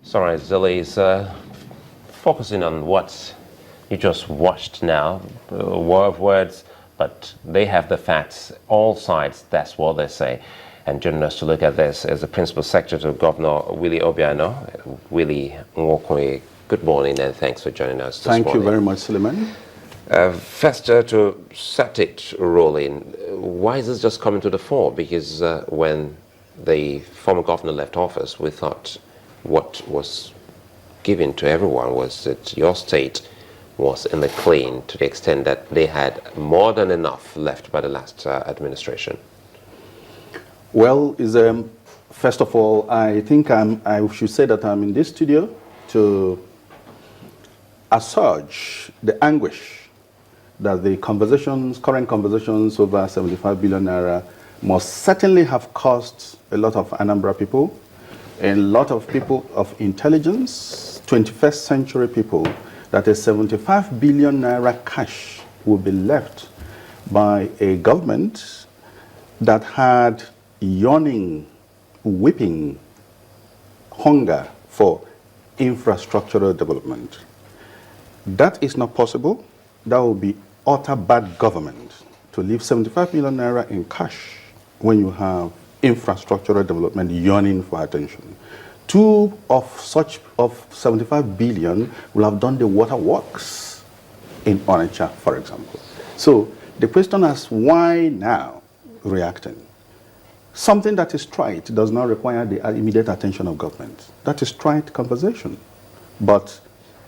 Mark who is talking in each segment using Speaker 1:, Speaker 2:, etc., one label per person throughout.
Speaker 1: Sorry, Zilli is focusing on what you just watched now, a war of words, but they have the facts, all sides, that's what they say. And joining us to look at this is the Principal Secretary to Governor Willie Obiano, Willie Nwokoye. Good morning and thanks for joining us this morning.
Speaker 2: Thank you very much, Suleiman.
Speaker 1: First, to set it rolling, why is this just coming to the fore? Because when the former governor left office, we thought what was given to everyone was that your state was in the clean to the extent that they had more than enough left by the last administration.
Speaker 2: Well, first of all, I think I should say that I'm in this studio to assuage the anguish that the current conversations over 75 billion naira must certainly have cost a lot of Anambra people, a lot of people of intelligence, 21st century people, that a 75 billion naira cash will be left by a government that had yawning, weeping hunger for infrastructural development. That is not possible. That will be utter bad government to leave 75 million naira in cash when you have infrastructural development yearning for attention. Two of 75 billion will have done the water works in Onitsha, for example. So the question is, why now reacting? Something that is trite does not require the immediate attention of government. That is trite conversation. But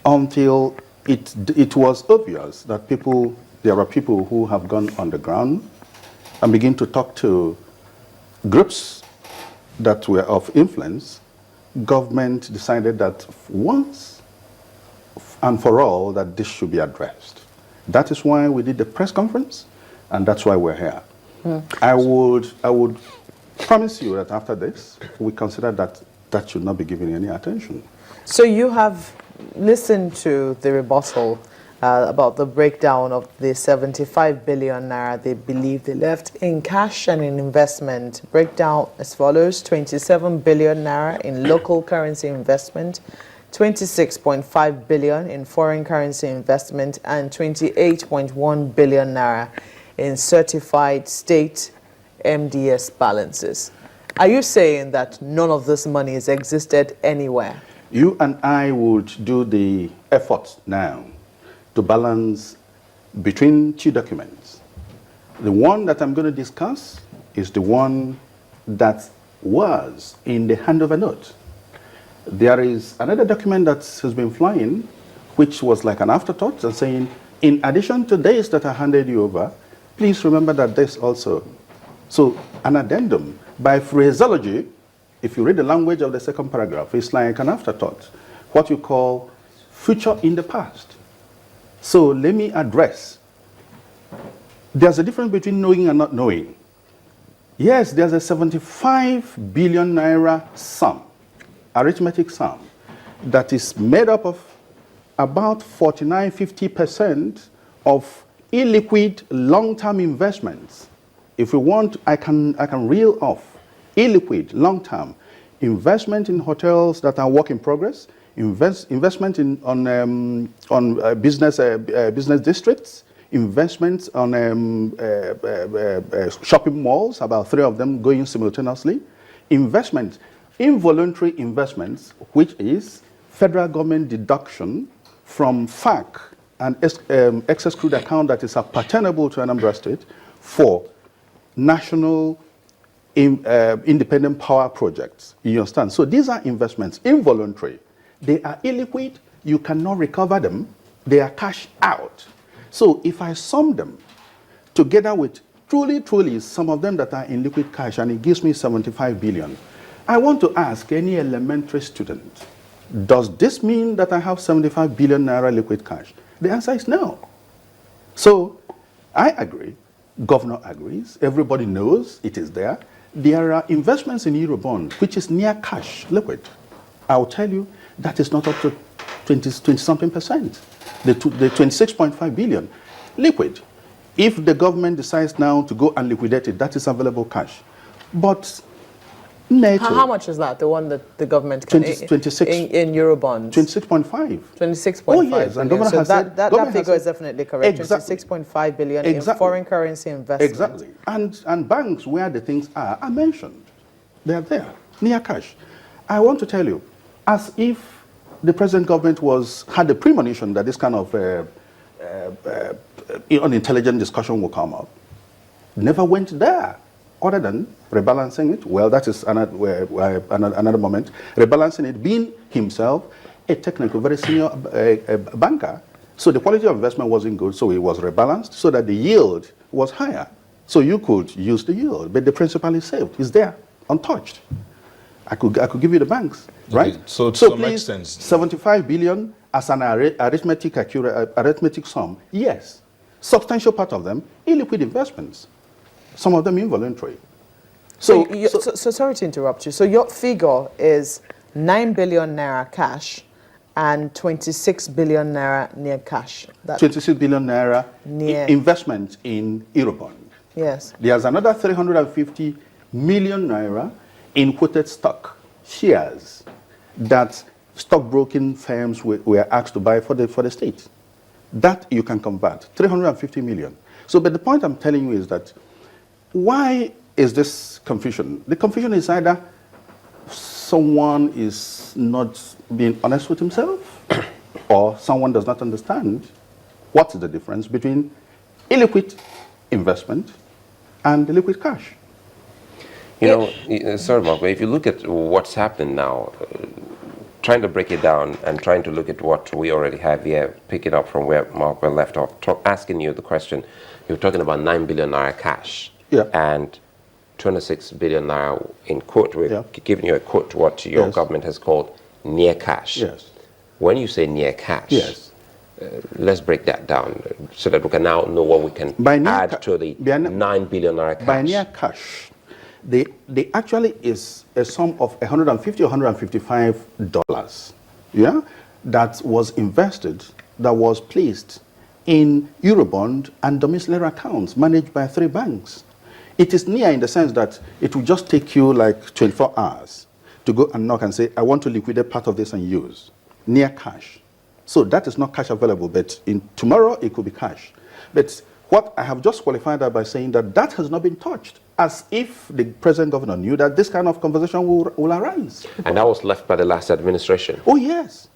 Speaker 2: until it was obvious that there are people who have gone on the ground and begin to talk to groups that were of influence, government decided that once and for all that this should be addressed. That is why we did the press conference, and that's why we're here. I would promise you that after this, we consider that should not be given any attention.
Speaker 3: So you have listened to the rebuttal about the breakdown of the 75 billion naira they believe they left in cash and in investment. Breakdown as follows: 27 billion naira in local currency investment, 26.5 billion in foreign currency investment, and 28.1 billion naira in certified state MDS balances. Are you saying that none of this money has existed anywhere?
Speaker 2: You and I would do the effort now to balance between two documents. The one that I'm going to discuss is the one that was in the handover note. There is another document that has been flying, which was like an afterthought, and saying, in addition to this that I handed you over, please remember that this also. So an addendum by phraseology, if you read the language of the second paragraph, it's like an afterthought, what you call future in the past. So let me address. There's a difference between knowing and not knowing. Yes, there's a 75 billion naira sum, arithmetic sum, that is made up of about 49–50% of illiquid long-term investments. If we want, I can reel off illiquid long-term investment in hotels that are work in progress, investment on business districts, investments on shopping malls, about 3 of them going simultaneously, investment, involuntary investments, which is federal government deduction from FAC and excess crude account that is appertainable to Anambra State for national independent power projects. You understand? So these are investments, involuntary. They are illiquid. You cannot recover them. They are cash out. So if I sum them together with truly some of them that are in liquid cash, and it gives me 75 billion, I want to ask any elementary student, does this mean that I have 75 billion naira liquid cash? The answer is no. So I agree. Governor agrees. Everybody knows it is there. There are investments in Eurobond, which is near cash, liquid. I'll tell you, that is not up to 20-something percent. The 26.5 billion, liquid. If the government decides now to go and liquidate it, that is available cash. But NATO.
Speaker 3: How much is that? The one that the government can
Speaker 2: 26
Speaker 3: in Eurobonds?
Speaker 2: 26.5.
Speaker 3: 26.5
Speaker 2: Oh, yes, and
Speaker 3: billion.
Speaker 2: government
Speaker 3: So
Speaker 2: has said-
Speaker 3: that
Speaker 2: government
Speaker 3: figure
Speaker 2: has
Speaker 3: is
Speaker 2: said-
Speaker 3: definitely correct.
Speaker 2: Exactly.
Speaker 3: 26.5 billion
Speaker 2: Exactly.
Speaker 3: in foreign currency investment.
Speaker 2: Exactly. And banks where the things are mentioned. They are there, near cash. I want to tell you, as if the present government had a premonition that this kind of unintelligent discussion will come up, never went there, other than rebalancing it. Well, that is another moment. Rebalancing it, being himself a technical, very senior banker. So the quality of investment wasn't good, so it was rebalanced so that the yield was higher. So you could use the yield, but the principal is saved. It's there, untouched. I could give you the banks, right?
Speaker 4: Okay, so to some
Speaker 2: please,
Speaker 4: extent,
Speaker 2: 75 billion as an arithmetic sum, yes. Substantial part of them, illiquid investments. Some of them involuntary.
Speaker 3: So sorry to interrupt you. So your figure is 9 billion naira cash and 26 billion naira near cash.
Speaker 2: 26 billion naira
Speaker 3: near
Speaker 2: investment in Eurobond.
Speaker 3: Yes.
Speaker 2: There's another 350 million naira in quoted stock, shares, that stockbroking firms were asked to buy for the state. That you can convert, 350 million. So, but the point I'm telling you is that, why is this confusion? The confusion is either someone is not being honest with himself, or someone does not understand what is the difference between illiquid investment and liquid cash.
Speaker 1: You know, sorry, Mark, but if you look at what's happening now, trying to break it down and trying to look at what we already have here, pick it up from where Mark left off, asking you the question, you're talking about 9 billion naira cash and 26 billion naira in quote. We're giving you a quote what your government has called near cash.
Speaker 2: Yes.
Speaker 1: When you say near cash, let's break that down so that we can now know what we can add to the 9 billion naira cash.
Speaker 2: By near cash, they actually is a sum of $150 or $155, that was invested, that was placed in Eurobond and domiciliary accounts managed by 3 banks. It is near in the sense that it will just take you like 24 hours to go and knock and say, I want to liquidate part of this and use. Near cash. So that is not cash available, but tomorrow it could be cash. But what I have just qualified that by saying that has not been touched, as if the present governor knew that this kind of conversation will arise.
Speaker 1: And that was left by the last administration.
Speaker 2: Oh, yes.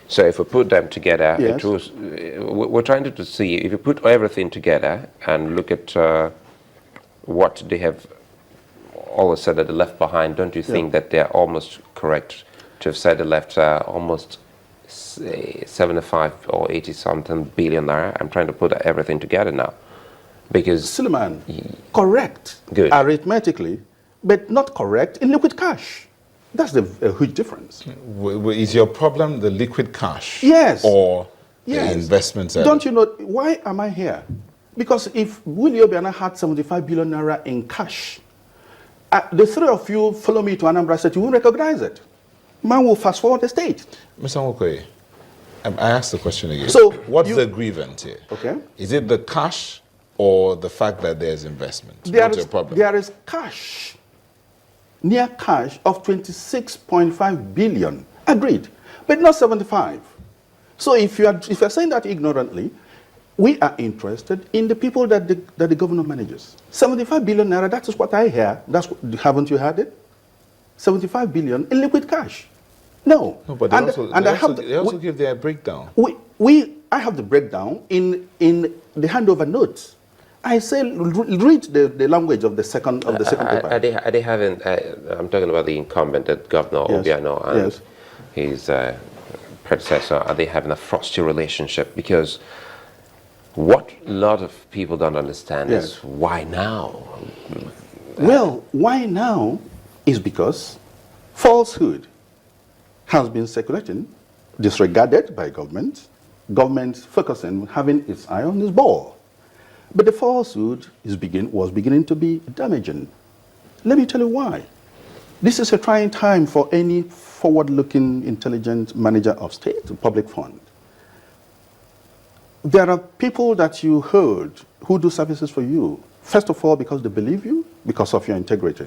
Speaker 1: So if we put them together, we're trying to see, if you put everything together and look at what they have always said that they left behind, don't you think that they're almost correct to have said they left almost 75 or 80 something billion naira? I'm trying to put everything together now. Because
Speaker 2: Suleiman, correct arithmetically, but not correct in liquid cash. That's a huge difference.
Speaker 4: Is your problem the liquid cash?
Speaker 2: Yes.
Speaker 4: Or the investments?
Speaker 2: Don't you know, why am I here? Because if Willie Obiano had 75 billion naira in cash, the 3 of you follow me to Anambra State, you won't recognize it. Man will fast forward the state.
Speaker 4: Mr. Nwokoye, I asked the question again.
Speaker 2: So
Speaker 4: what's the grievance here?
Speaker 2: Okay.
Speaker 4: Is it the cash or the fact that there's investment? What's your problem?
Speaker 2: There is cash, near cash of 26.5 billion. Agreed. But not 75. So if you're saying that ignorantly, we are interested in the people that the governor manages. 75 billion naira, that is what I hear. Haven't you heard it? 75 billion in liquid cash. No.
Speaker 4: No, but they also give their breakdown.
Speaker 2: I have the breakdown in the handover notes. I say read the language of the second paper.
Speaker 1: Are they having? I'm talking about the incumbent, Governor Obiano, and his predecessor. Are they having a frosty relationship? Because what a lot of people don't understand is why now.
Speaker 2: Well, why now is because falsehood has been circulating, disregarded by government focusing, having its eye on its ball. But the falsehood was beginning to be damaging. Let me tell you why. This is a trying time for any forward-looking, intelligent manager of state, public fund. There are people that you heard who do services for you, first of all because they believe you, because of your integrity.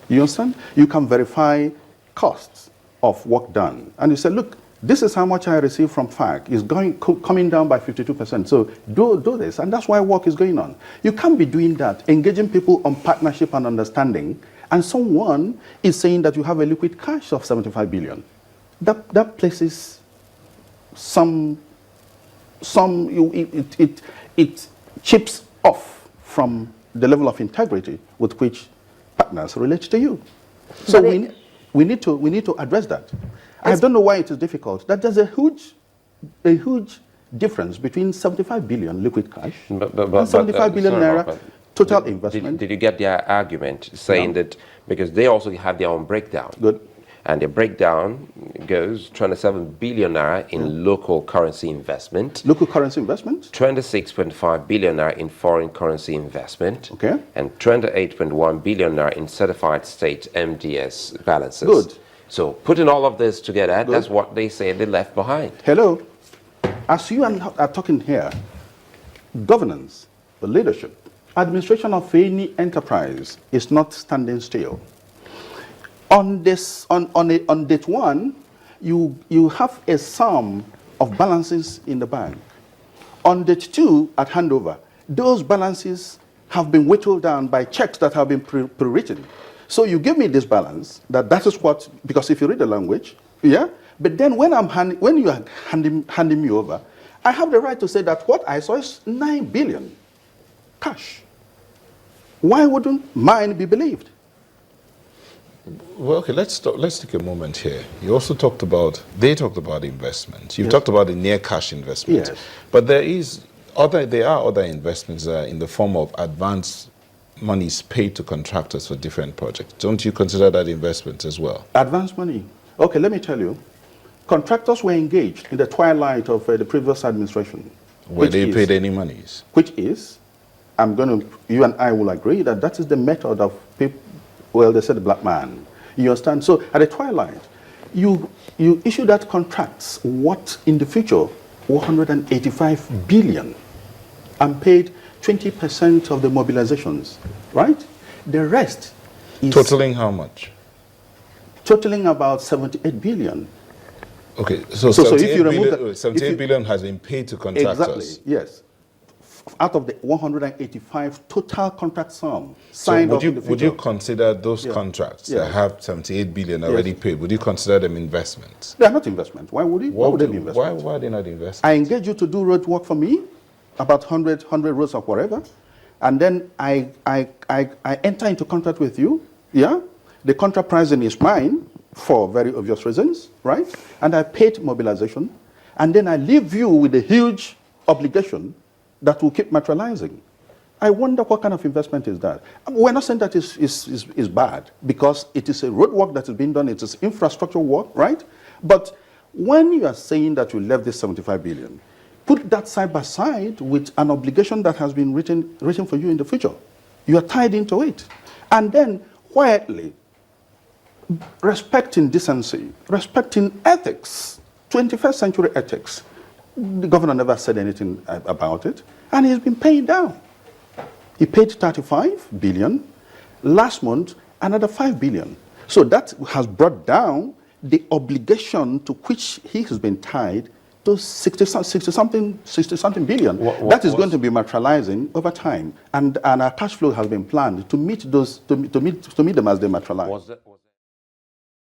Speaker 2: You understand? You can verify costs of work done. And you say, look, this is how much I receive from FAC. It's coming down by 52%. So do this. And that's why work is going on. You can't be doing that, engaging people on partnership and understanding, and someone is saying that you have a liquid cash of 75 billion. That places it chips off from the level of integrity with which partners relate to you. So we need to address that. I don't know why it is difficult. That there's a huge difference between 75 billion liquid cash and 75 billion naira total investment.
Speaker 1: Did you get their argument saying that because they also have their own breakdown?
Speaker 2: Good.
Speaker 1: And the breakdown goes 27 billion naira in local currency investment.
Speaker 2: Local currency investment?
Speaker 1: 26.5 billion naira in foreign currency investment.
Speaker 2: Okay.
Speaker 1: And 28.1 billion naira in certified state MDS balances.
Speaker 2: Good.
Speaker 1: So putting all of this together, that's what they say they left behind.
Speaker 2: Hello. As you are talking here, governance, the leadership, administration of any enterprise is not standing still. On date one, you have a sum of balances in the bank. On date two, at handover, those balances have been whittled down by checks that have been pre-written. So you give me this balance, that is what, because if you read the language, yeah, but then when you are handing me over, I have the right to say that what I saw is 9 billion cash. Why wouldn't mine be believed?
Speaker 4: Well, okay, let's take a moment here. You also talked about, they talked about investment. You talked about the near cash investment.
Speaker 2: Yes.
Speaker 4: But there are other investments in the form of advance monies paid to contractors for different projects. Don't you consider that investment as well?
Speaker 2: Advance money. Okay, let me tell you. Contractors were engaged in the twilight of the previous administration.
Speaker 4: Were they paid any monies?
Speaker 2: Which is, you and I will agree that is the method of people. Well, they said the black man. You understand? So at the twilight, you issue that contracts what in the future 185 billion and paid 20% of the mobilizations, right? The rest is
Speaker 4: totaling how much?
Speaker 2: Totaling about 78 billion.
Speaker 4: Okay, so
Speaker 2: if you remove
Speaker 4: 78 billion has been paid to contractors.
Speaker 2: Exactly, yes. Out of the 185 total contract sum signed off in the future.
Speaker 4: Would you consider those contracts that have 78 billion already paid, would you consider them investments?
Speaker 2: They are not investment. Why would they be investment?
Speaker 4: Why are they not investments?
Speaker 2: I engage you to do road work for me, about 100 roads or whatever, and then I enter into contract with you, yeah? The contract pricing is mine for very obvious reasons, right? And I paid mobilization, and then I leave you with a huge obligation that will keep materializing. I wonder what kind of investment is that. We're not saying that is bad, because it is a road work that is being done, it is infrastructure work, right? But when you are saying that you left this 75 billion, put that side by side with an obligation that has been written for you in the future. You are tied into it. And then quietly, respecting decency, respecting ethics, 21st century ethics, the governor never said anything about it, and he's been paying down. He paid 35 billion. Last month, another 5 billion. So that has brought down the obligation to which he has been tied to 60 something billion. That is going to be materializing over time, and our cash flow has been planned to meet them as they materialize.